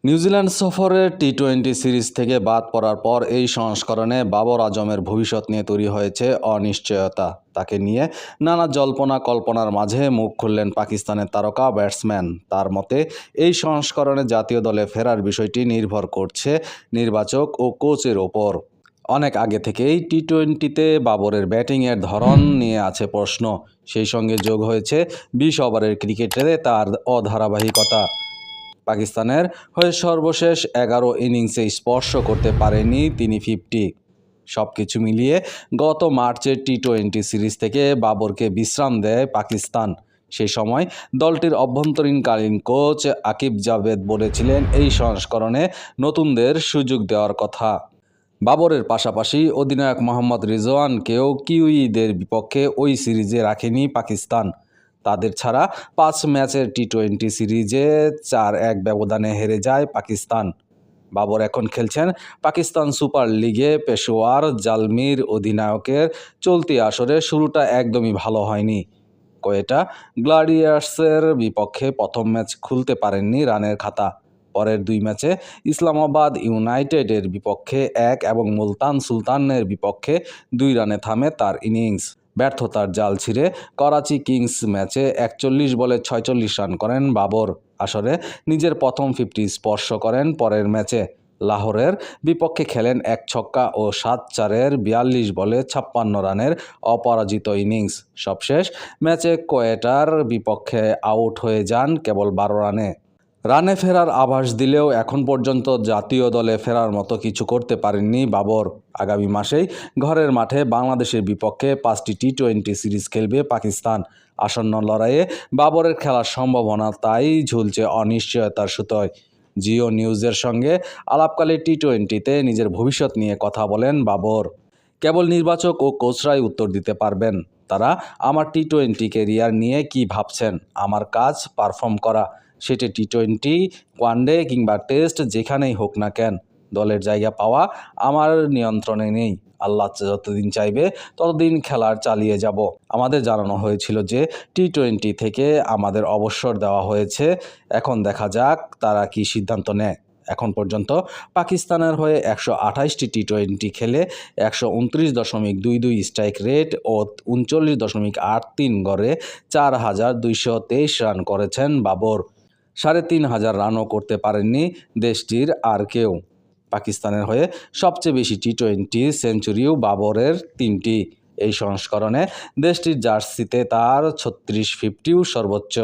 New Zealand সফরের টি-20 series থেকে বাদ পড়ার পর এই সংস্করণে বাবর আজমের ভবিষ্যৎ নিয়ে তৈরি হয়েছে অনিশ্চয়তা। তাকে নিয়ে নানা জল্পনা কল্পনার মাঝে মুখ খুললেন পাকিস্তানের তারকা ব্যাটসম্যান। তার মতে এই সংস্করণে জাতীয় দলে ফেরার বিষয়টি নির্ভর করছে নির্বাচক ও কোচের ওপর। অনেক আগে থেকেই টি-20তে বাবরের ব্যাটিংয়ের ধরন নিয়ে আছে প্রশ্ন। সেই সঙ্গে যোগ হয়েছে 20 ওভারের ক্রিকেটে তার অধারাবাহিকতা। পাকিস্তানের হয়ে সর্বশেষ 11 ইনিংসে স্পর্শ করতে পারেননি তিনি 50। সব কিছু মিলিয়ে গত মার্চের টি-20 সিরিজ থেকে বাবরকে বিশ্রাম দেয় পাকিস্তান। সেই সময় দলটির অভ্যন্তরীণকালীন কোচ আকিব জাভেদ বলেছিলেন এই সংস্করণে নতুনদের সুযোগ দেওয়ার কথা। বাবরের পাশাপাশি অধিনায়ক মোহাম্মদ রিজওয়ানকেও কিউইদের বিপক্ষে ওই সিরিজে রাখেনি পাকিস্তান। তাদের ছাড়া 5 ম্যাচের টি-20 সিরিজে 4-1 ব্যবধানে হেরে যায় পাকিস্তান। বাবর এখন খেলছেন পাকিস্তান সুপার লিগে পেশোয়ার জালমির অধিনায়কের চলতি আসরে শুরুটা একদমই ভালো হয়নি। কোয়েটা গ্লাডিয়ার্সের বিপক্ষে প্রথম ম্যাচ খুলতে পারেননি রানের খাতা। পরের 2 ম্যাচে ইসলামাবাদ ইউনাইটেডের বিপক্ষে 1 এবং মুলতান সুলতানের বিপক্ষে 2 রানে থামে তার ইনিংস। ব্যর্থতার জাল ছিঁড়ে করাচি কিংস ম্যাচে 41 বলে 46 রান করেন বাবর। আসরে নিজের প্রথম 50 স্পর্শ করেন পরের ম্যাচে। লাহোরের বিপক্ষে খেলেন 1 ছক্কা ও 7-4-এর 42 বলে 56 রানের অপরাজিত ইনিংস। সবশেষ ম্যাচে কোয়েটার বিপক্ষে আউট হয়ে যান কেবল 12 রানে। রানে ফেরার আভাস দিলেও এখন পর্যন্ত জাতীয় দলে ফেরার মতো কিছু করতে পারেননি বাবর। আগামী মাসেই ঘরের মাঠে বাংলাদেশের বিপক্ষে 5টি টি-20 সিরিজ খেলবে পাকিস্তান। আসন্ন লড়াইয়ে বাবরের খেলার সম্ভাবনা তাই ঝুলছে অনিশ্চয়তার সুতোয়। জিও নিউজের সঙ্গে আলাপকালে টি-20তে নিজের ভবিষ্যৎ নিয়ে কথা বলেন বাবর। কেবল নির্বাচক ও কোচরাই উত্তর দিতে পারবেন। তারা আমার টি-20 ক্যারিয়ার নিয়ে কি ভাবছেন, আমার কাজ পারফর্ম করা, সেটি টি-20, ওয়ানডে কিংবা টেস্ট যেখানেই হোক না কেন। দলের জায়গা পাওয়া আমার নিয়ন্ত্রণে নেই। আল্লাহ যতদিন চাইবে ততদিন খেলার চালিয়ে যাব। আমাদের জানানো হয়েছিল যে টি-20 থেকে আমাদের অবসর দেওয়া হয়েছে। এখন দেখা যাক তারা কি সিদ্ধান্ত নেয়। এখন পর্যন্ত পাকিস্তানের হয়ে 128টি টি-20 খেলে 129.22 স্ট্রাইক রেট ও 39.83 গড়ে 4,223 রান করেছেন বাবর। 3,500 রানও করতে পারেননি দেশটির আর কেউ। পাকিস্তানের হয়ে সবচেয়ে বেশি টি-20 সেঞ্চুরিও বাবরের 3টি। এই সংস্করণে দেশটির জার্সিতে তার 36 50ও সর্বোচ্চ।